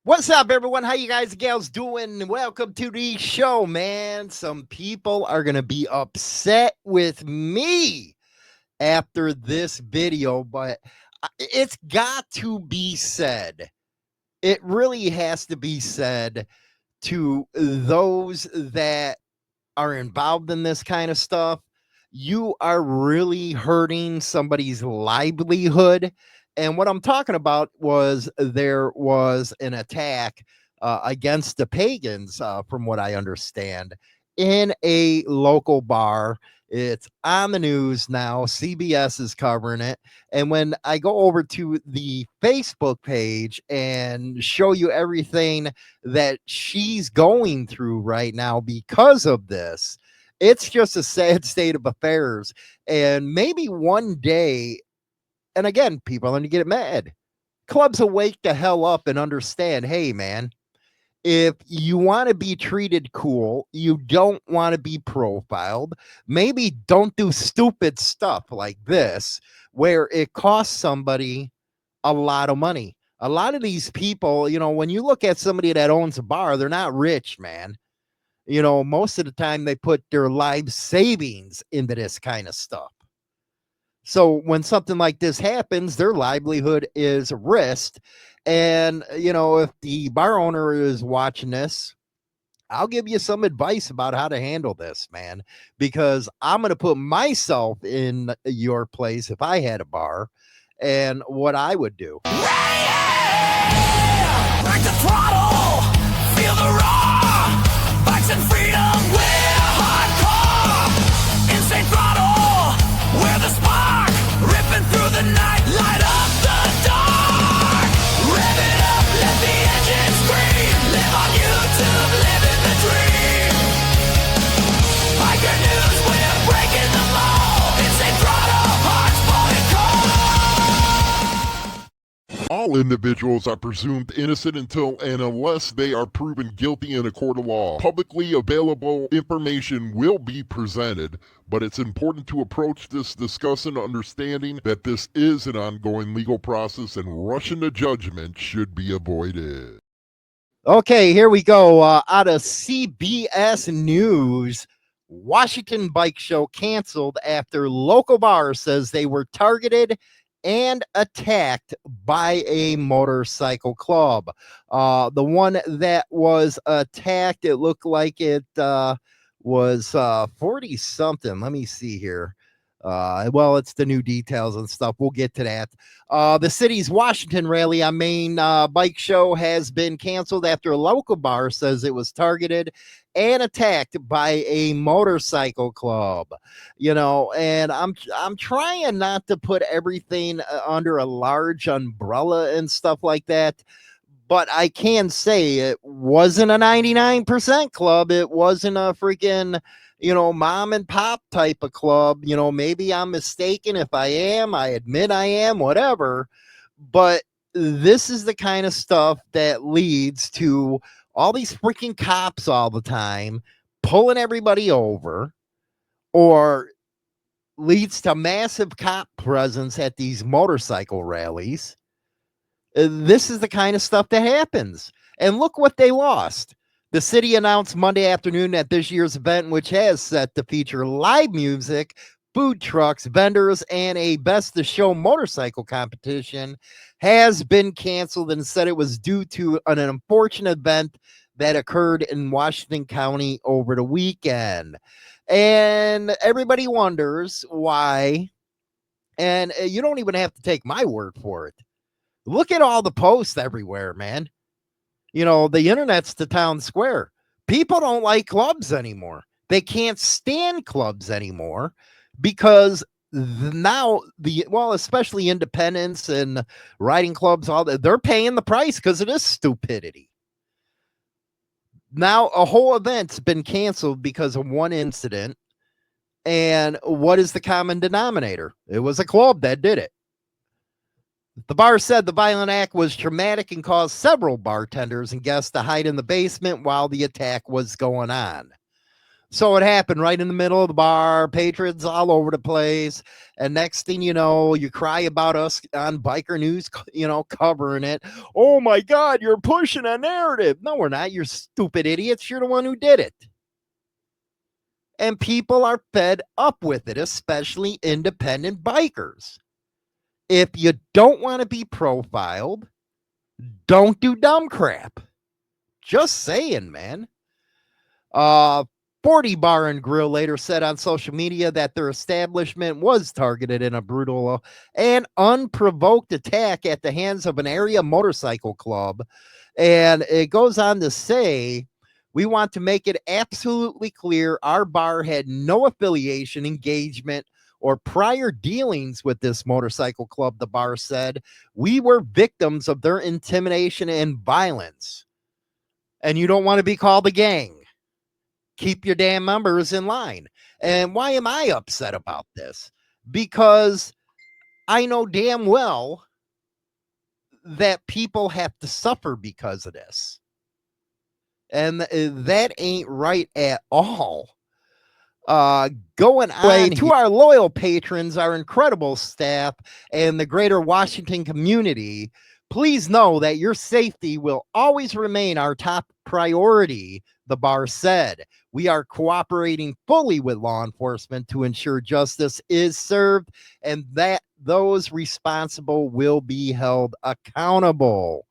What's up, everyone? How you guys and gals doing? Welcome to the show, man. Some people are going to be upset with me after this video, but it's got to be said. It really has to be said to those that are involved in this kind of stuff. You are really hurting somebody's livelihood. And what I'm talking about was there was an attack against the Pagans, from what I understand, in a local bar. It's on the news now. CBS is covering it. And when I go over to the Facebook page and show you everything that she's going through right now because of this, it's just a sad state of affairs. And maybe one day, and again, people are going to get mad. Clubs will wake the hell up and understand, hey, man, if you want to be treated cool, you don't want to be profiled, maybe don't do stupid stuff like this where it costs somebody a lot of money. A lot of these people, when you look at somebody that owns a bar, they're not rich, man. Most of the time they put their life savings into this kind of stuff. So when something like this happens, their livelihood is risked. And, if the bar owner is watching this, I'll give you some advice about how to handle this, man, because I'm going to put myself in your place if I had a bar and what I would do. Break the throttle, feel the raw, bikes and freedom, we're hardcore. Insane throttle, we're the spark, ripping through the night, light up the dark. Rev it up, let the engine scream, live on YouTube, living the dream. Biker news, we're breaking the mold. Insane throttle, hearts blowing cold. All individuals are presumed innocent until and unless they are proven guilty in a court of law. Publicly available information will be presented, but it's important to approach this discussion understanding that this is an ongoing legal process and rushing to judgment should be avoided. Okay, here we go. Out of CBS News, Washington bike show canceled after local bar says they were targeted and attacked by a motorcycle club. The one that was attacked, it looked like it was 40 something. Let me see here. Well, it's the new details and stuff. We'll get to that. The city's Washington rally on Main bike show has been canceled after a local bar says it was targeted and attacked by a motorcycle club. And I'm trying not to put everything under a large umbrella and stuff like that. But I can say it wasn't a 99% club. It wasn't a freaking, mom and pop type of club. Maybe I'm mistaken. If I am, I admit I am, whatever. But this is the kind of stuff that leads to all these freaking cops all the time pulling everybody over, or leads to massive cop presence at these motorcycle rallies. This is the kind of stuff that happens. And look what they lost. The city announced Monday afternoon that this year's event, which has set to feature live music, food trucks, vendors, and a best of show motorcycle competition, has been canceled, and said it was due to an unfortunate event that occurred in Washington County over the weekend. And everybody wonders why. And you don't even have to take my word for it. Look at all the posts everywhere, man. The internet's the town square. People don't like clubs anymore. They can't stand clubs anymore because now especially independents and riding clubs, all that, they're paying the price because of this stupidity. Now a whole event's been canceled because of one incident. And what is the common denominator? It was a club that did it. The bar said the violent act was traumatic and caused several bartenders and guests to hide in the basement while the attack was going on. So it happened right in the middle of the bar, patrons all over the place. And next thing you know, you cry about us on Biker News, covering it. Oh my God, you're pushing a narrative. No, we're not. You're stupid idiots. You're the one who did it. And people are fed up with it, especially independent bikers. If you don't want to be profiled, don't do dumb crap. Just saying, man. 40 Bar and Grill later said on social media that their establishment was targeted in a brutal and unprovoked attack at the hands of an area motorcycle club. And it goes on to say, we want to make it absolutely clear our bar had no affiliation, engagement, or prior dealings with this motorcycle club, the bar said. We were victims of their intimidation and violence. And you don't want to be called a gang. Keep your damn members in line. And why am I upset about this? Because I know damn well that people have to suffer because of this. And that ain't right at all. Going on to our loyal patrons, our incredible staff, and the greater Washington community, please know that your safety will always remain our top priority, the bar said. We are cooperating fully with law enforcement to ensure justice is served and that those responsible will be held accountable.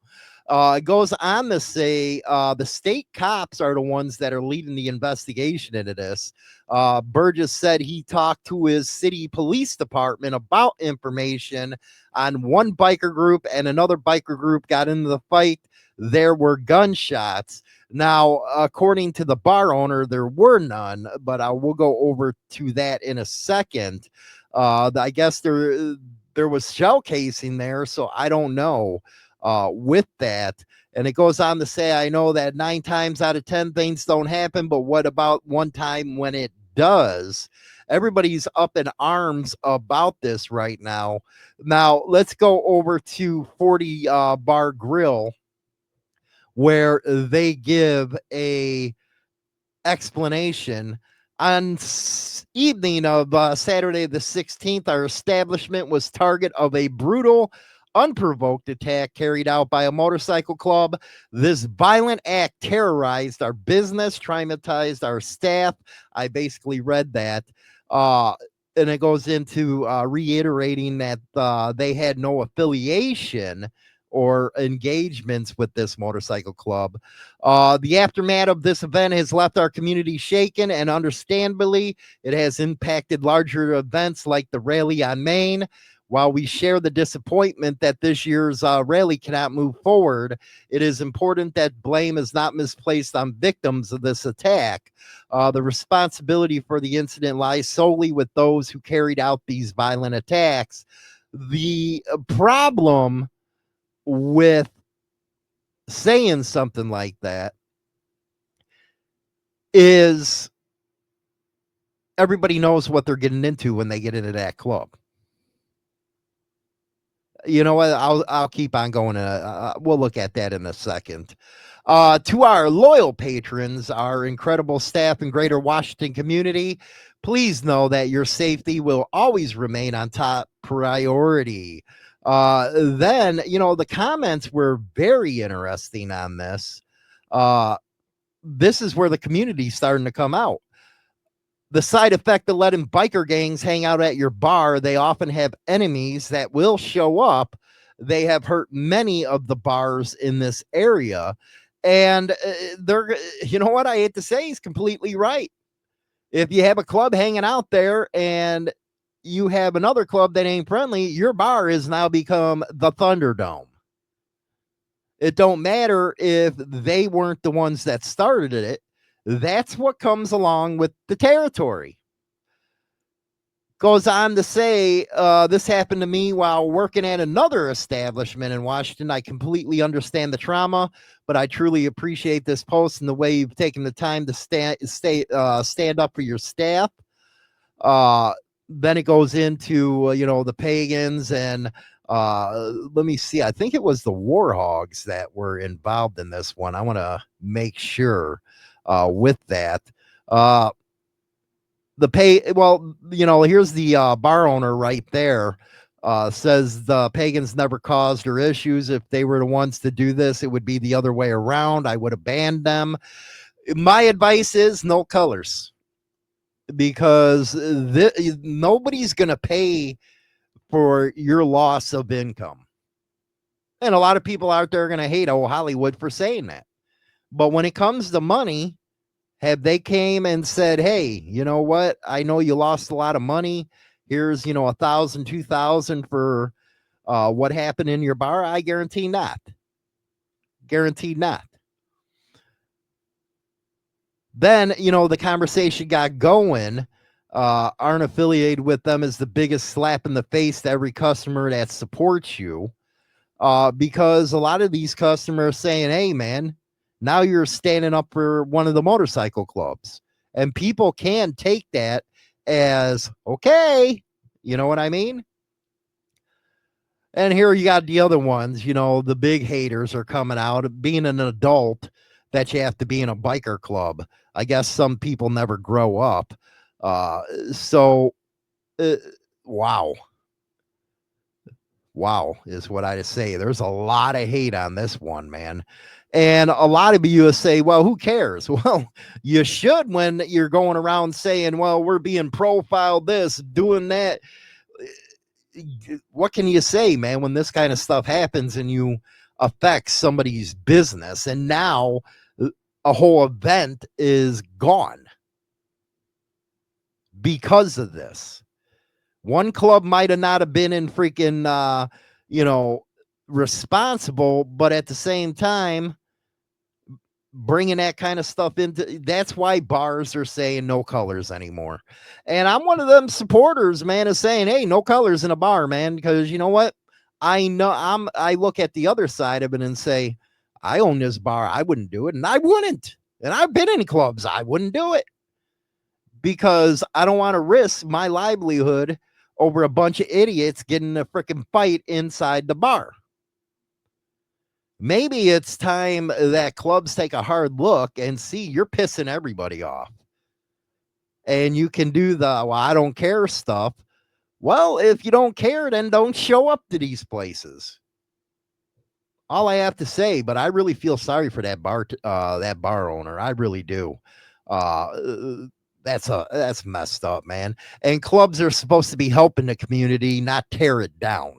It goes on to say the state cops are the ones that are leading the investigation into this. Burgess said he talked to his city police department about information on one biker group, and another biker group got into the fight. There were gunshots. Now, according to the bar owner, there were none, but I will go over to that in a second. I guess there was shell casing there, so I don't know with that. And it goes on to say, I know that 9 times out of 10 things don't happen, but what about one time when it does? Everybody's up in arms about this right now. Now, let's go over to 40 Bar Grill, where they give a explanation. On evening of Saturday the 16th, our establishment was target of a brutal, unprovoked attack carried out by a motorcycle club. This violent act terrorized our business, traumatized our staff. I basically read that. And it goes into reiterating that they had no affiliation or engagements with this motorcycle club. The aftermath of this event has left our community shaken, and understandably, it has impacted larger events like the rally on Main. While we share the disappointment that this year's rally cannot move forward, it is important that blame is not misplaced on victims of this attack. The responsibility for the incident lies solely with those who carried out these violent attacks. The problem with saying something like that is everybody knows what they're getting into when they get into that club. You know what? I'll keep on going. We'll look at that in a second. To our loyal patrons, our incredible staff and greater Washington community, please know that your safety will always remain on top priority. Then, the comments were very interesting on this. This is where the community's starting to come out. The side effect of letting biker gangs hang out at your bar, they often have enemies that will show up. They have hurt many of the bars in this area. And they're, you know what I hate to say, he's completely right. If you have a club hanging out there and you have another club that ain't friendly, your bar has now become the Thunderdome. It don't matter if they weren't the ones that started it. That's what comes along with the territory. Goes on to say, this happened to me while working at another establishment in Washington. I completely understand the trauma, but I truly appreciate this post and the way you've taken the time to stand up for your staff. Then it goes into, the Pagans and let me see. I think it was the Warhogs that were involved in this one. I want to make sure with that. Here's the bar owner right there. Says the Pagans never caused her issues. If they were the ones to do this, it would be the other way around. I would have banned them. My advice is no colors, because nobody's going to pay for your loss of income. And a lot of people out there are going to hate Hollywood for saying that. But when it comes to money, have they came and said, hey, you know what? I know you lost a lot of money. Here's, $1,000, $2,000 for what happened in your bar? I guarantee not. Guaranteed not. Then, the conversation got going. Aren't affiliated with them is the biggest slap in the face to every customer that supports you. Because a lot of these customers saying, hey, man, now you're standing up for one of the motorcycle clubs. And people can take that as, okay, you know what I mean? And here you got the other ones, the big haters are coming out. Being an adult, that you have to be in a biker club. I guess some people never grow up. Wow. Wow is what I say. There's a lot of hate on this one, man. And a lot of you say, well, who cares? Well, you should when you're going around saying, well, we're being profiled this, doing that. What can you say, man, when this kind of stuff happens and you affect somebody's business? And now a whole event is gone because of this. One club might have not have been in freaking, responsible, but at the same time, bringing that kind of stuff into, that's why bars are saying no colors anymore. And I'm one of them supporters, man, is saying, hey, no colors in a bar, man, because you know what? I look at the other side of it and say, I own this bar. I wouldn't do it. And I wouldn't. And I've been in clubs. I wouldn't do it because I don't want to risk my livelihood over a bunch of idiots getting a freaking fight inside the bar. Maybe it's time that clubs take a hard look and see you're pissing everybody off. And you can do the, well, I don't care stuff. Well, if you don't care, then don't show up to these places. All I have to say, but I really feel sorry for that bar owner. I really do. That's messed up, man. And clubs are supposed to be helping the community, not tear it down.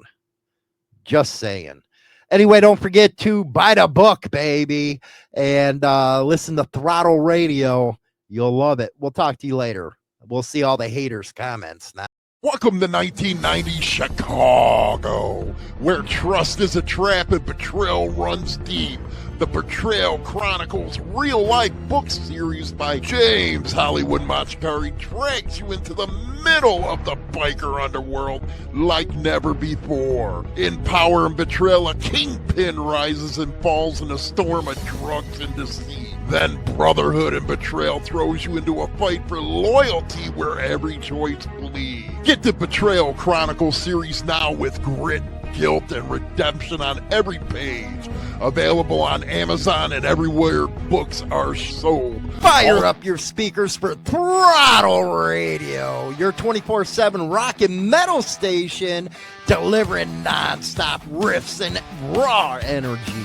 Just saying. Anyway, don't forget to buy the book, baby, and listen to Throttle Radio. You'll love it. We'll talk to you later. We'll see all the haters' comments now. Welcome to 1990 Chicago, where trust is a trap and betrayal runs deep. The Betrayal Chronicles real-life book series by James Hollywood Machkari drags you into the middle of the biker underworld like never before. In Power and Betrayal, a kingpin rises and falls in a storm of drugs and deceit. Then Brotherhood and Betrayal throws you into a fight for loyalty where every choice bleeds. Get the Betrayal Chronicles series now with grit, guilt, and redemption on every page. Available on Amazon and everywhere books are sold. Fire up your speakers for Throttle Radio, your 24/7 rock and metal station, delivering non-stop riffs and raw energy.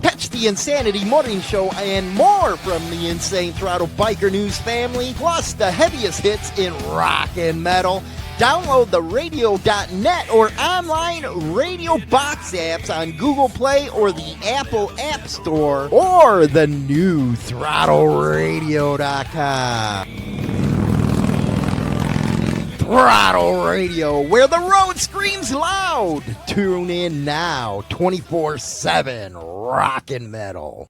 Catch the Insanity Morning Show and more from the Insane Throttle Biker News family, plus the heaviest hits in rock and metal. Download the radio.net or online radio box apps on Google Play or the Apple App Store, or the new ThrottleRadio.com. Throttle Radio, where the road screams loud. Tune in now, 24/7 rock and metal.